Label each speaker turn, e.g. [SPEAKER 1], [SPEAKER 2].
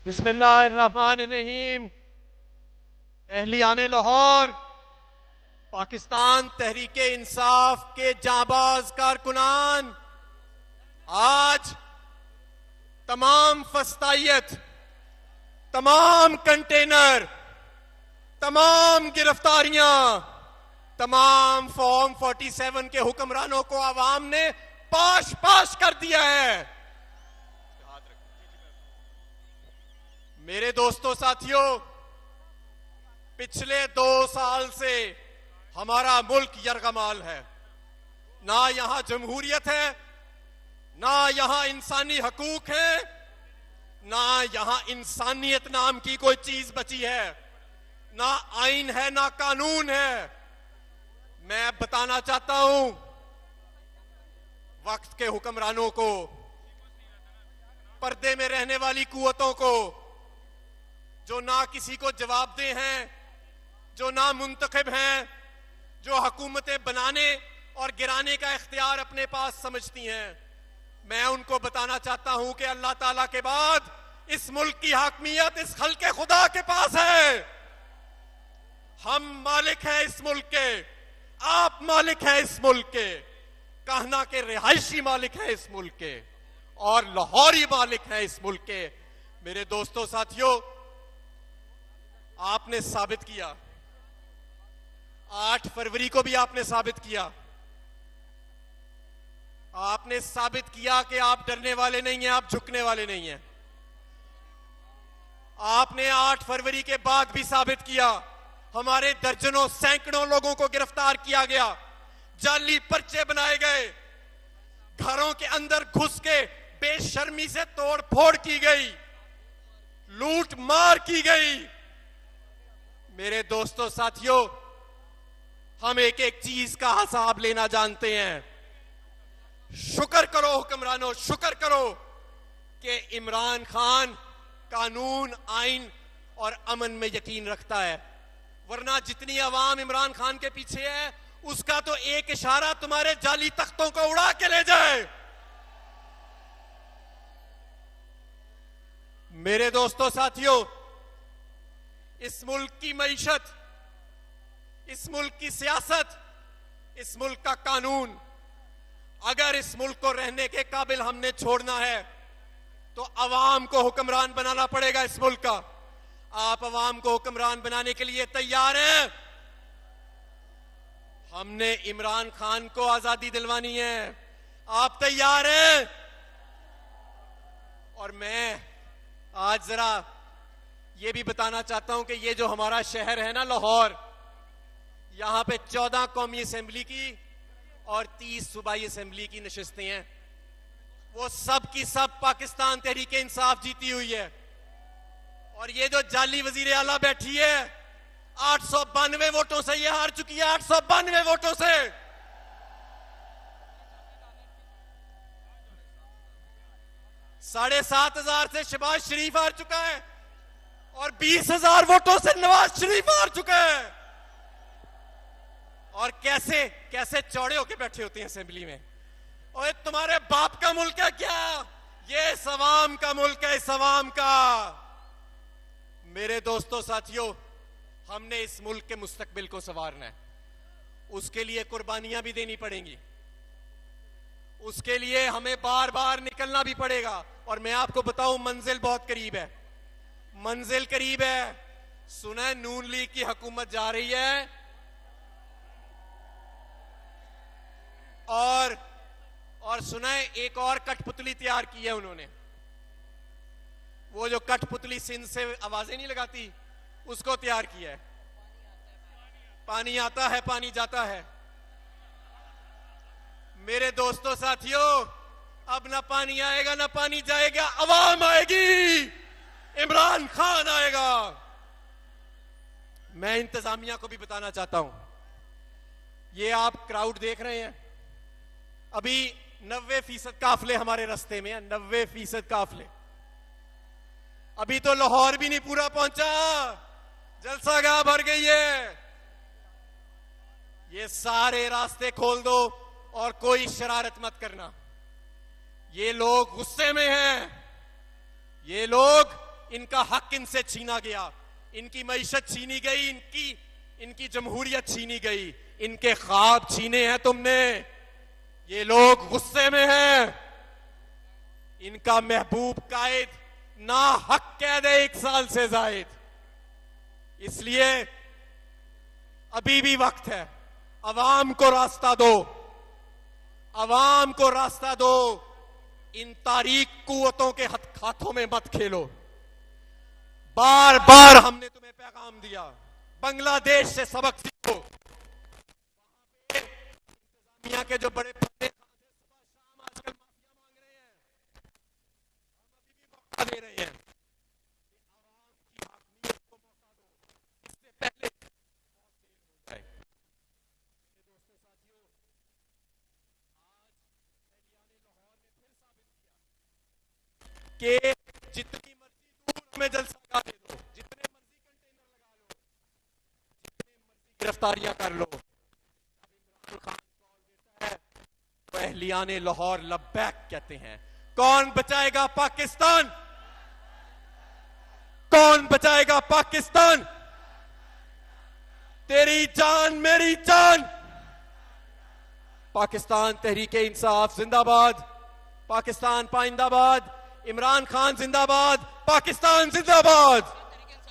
[SPEAKER 1] बिस्मिल्लाहिर्रहमानिर्रहीम। अहलियाने लाहौर, पाकिस्तान तहरीके इंसाफ के जाबाज कारकुनान, आज तमाम फस्तायत, तमाम कंटेनर, तमाम गिरफ्तारियां, तमाम फॉर्म 47 के हुक्मरानों को आवाम ने पाश पाश कर दिया है। मेरे दोस्तों साथियों, पिछले 2 साल से हमारा मुल्क यरगमाल है। ना यहां जमहूरियत है, ना यहां इंसानी हकूक है, ना यहां इंसानियत नाम की कोई चीज बची है, ना आइन है, ना कानून है। मैं बताना चाहता हूं वक्त के हुक्मरानों को, पर्दे में रहने वाली कुव्वतों को, जो ना किसी को जवाबदेह हैं, जो ना मुंतखब हैं, जो हुकूमतें बनाने और गिराने का इख्तियार अपने पास समझती हैं। मैं उनको बताना चाहता हूं कि अल्लाह ताला के बाद इस मुल्क की हाकमियत इस खल्के खुदा के पास है। हम मालिक हैं इस मुल्क के, आप मालिक हैं इस मुल्क के, कहना के रिहायशी मालिक हैं इस मुल्क के, और लाहौरी मालिक हैं इस मुल्क के। मेरे दोस्तों साथियों, आपने साबित किया, 8 फरवरी को भी आपने साबित किया, आपने साबित किया कि आप डरने वाले नहीं हैं, आप झुकने वाले नहीं हैं। आपने 8 फरवरी के बाद भी साबित किया। हमारे दर्जनों सैकड़ों लोगों को गिरफ्तार किया गया, जाली पर्चे बनाए गए, घरों के अंदर घुस के बेशर्मी से तोड़ फोड़ की गई, लूट मार की गई। मेरे दोस्तों साथियों, हम एक एक चीज का हिसाब लेना जानते हैं। शुक्र करो हुक्मरानों, शुक्र करो कि इमरान खान कानून, आइन और अमन में यकीन रखता है, वरना जितनी अवाम इमरान खान के पीछे है, उसका तो एक इशारा तुम्हारे जाली तख्तों को उड़ा के ले जाए। मेरे दोस्तों साथियों, इस मुल्क की मईशत, इस मुल्क की सियासत, इस मुल्क का कानून, अगर इस मुल्क को रहने के काबिल हमने छोड़ना है तो अवाम को हुक्मरान बनाना पड़ेगा इस मुल्क का। आप अवाम को हुक्मरान बनाने के लिए तैयार हैं? हमने इमरान खान को आजादी दिलवानी है, आप तैयार हैं? और मैं आज जरा ये भी बताना चाहता हूं कि ये जो हमारा शहर है ना लाहौर, यहां पे 14 कौमी असेंबली की और 30 सूबाई असेंबली की नशिस्तें हैं। वो सब की सब पाकिस्तान तहरीके इंसाफ जीती हुई है। और ये जो जाली वजीर आला बैठी है, 892 वोटों से ये हार चुकी है, 892 वोटों से। साढ़े 7,000 से शहबाज शरीफ हार चुका है और 20,000 वोटों से नवाज शरीफ हार चुका है। और कैसे कैसे चौड़े होके बैठे होते हैं असेंबली में। और तुम्हारे बाप का मुल्क है क्या? ये सवाम का मुल्क है, सवाम का। मेरे दोस्तों साथियों, हमने इस मुल्क के मुस्तकबिल को संवारना है, उसके लिए कुर्बानियां भी देनी पड़ेंगी, उसके लिए हमें बार बार निकलना भी पड़ेगा। और मैं आपको बताऊं, मंजिल बहुत करीब है, मंजिल करीब है। सुना है नून लीग की हुकूमत जा रही है और सुना है एक और कठपुतली तैयार की है उन्होंने। वो जो कठपुतली सिंध से आवाजें नहीं लगाती, उसको तैयार किया है। पानी आता है, पानी जाता है। मेरे दोस्तों साथियों, अब ना पानी आएगा ना पानी जाएगा, अवाम आएगी, इमरान खान आएगा। मैं इंतजामिया को भी बताना चाहता हूं, ये आप क्राउड देख रहे हैं, अभी 90% काफिले हमारे रास्ते में है, 90% काफिले। अभी तो लाहौर भी नहीं पूरा पहुंचा, जलसागाह भर गई है। ये सारे रास्ते खोल दो और कोई शरारत मत करना। ये लोग गुस्से में हैं, ये लोग इनका हक इनसे छीना गया, इनकी मईशत छीनी गई, इनकी जमहूरियत छीनी गई, इनके ख्वाब छीने हैं तुमने। ये लोग गुस्से में हैं। इनका महबूब कायद ना हक कैद है 1 साल से जायद। इसलिए अभी भी वक्त है, अवाम को रास्ता दो, अवाम को रास्ता दो। इन तारीक कुव्वतों के हाथों में मत खेलो। बार बार हमने तुम्हें पैगाम दिया, बांग्लादेश से सबक सीखो। इंतजामिया के जो बड़े पदे शाम आजकल माफिया मांग रहे हैं, हम अभी भी मौका दे रहे हैं। आवाम की हाकमियत को मौका दो, इससे पहले बहुत देर हो जाए। मेरे दोस्तों साथियों, आज अहलियाने लाहौर ने फिर साबित किया कि जितनी मर्जी दूर हमें जलसा दे दो, जितने मर्जी कंटेनर लगा लो, जितने मर्जी गिरफ्तारियां कर लो, जब इमरान खान कॉल देता है तो अहलियाने लाहौर लब्बैक कहते हैं। कौन बचाएगा पाकिस्तान? कौन बचाएगा पाकिस्तान? तेरी जान मेरी जान। पाकिस्तान तहरीक इंसाफ जिंदाबाद, पाकिस्तान पाइंदाबाद, इमरान खान जिंदाबाद, पाकिस्तान जिंदाबाद।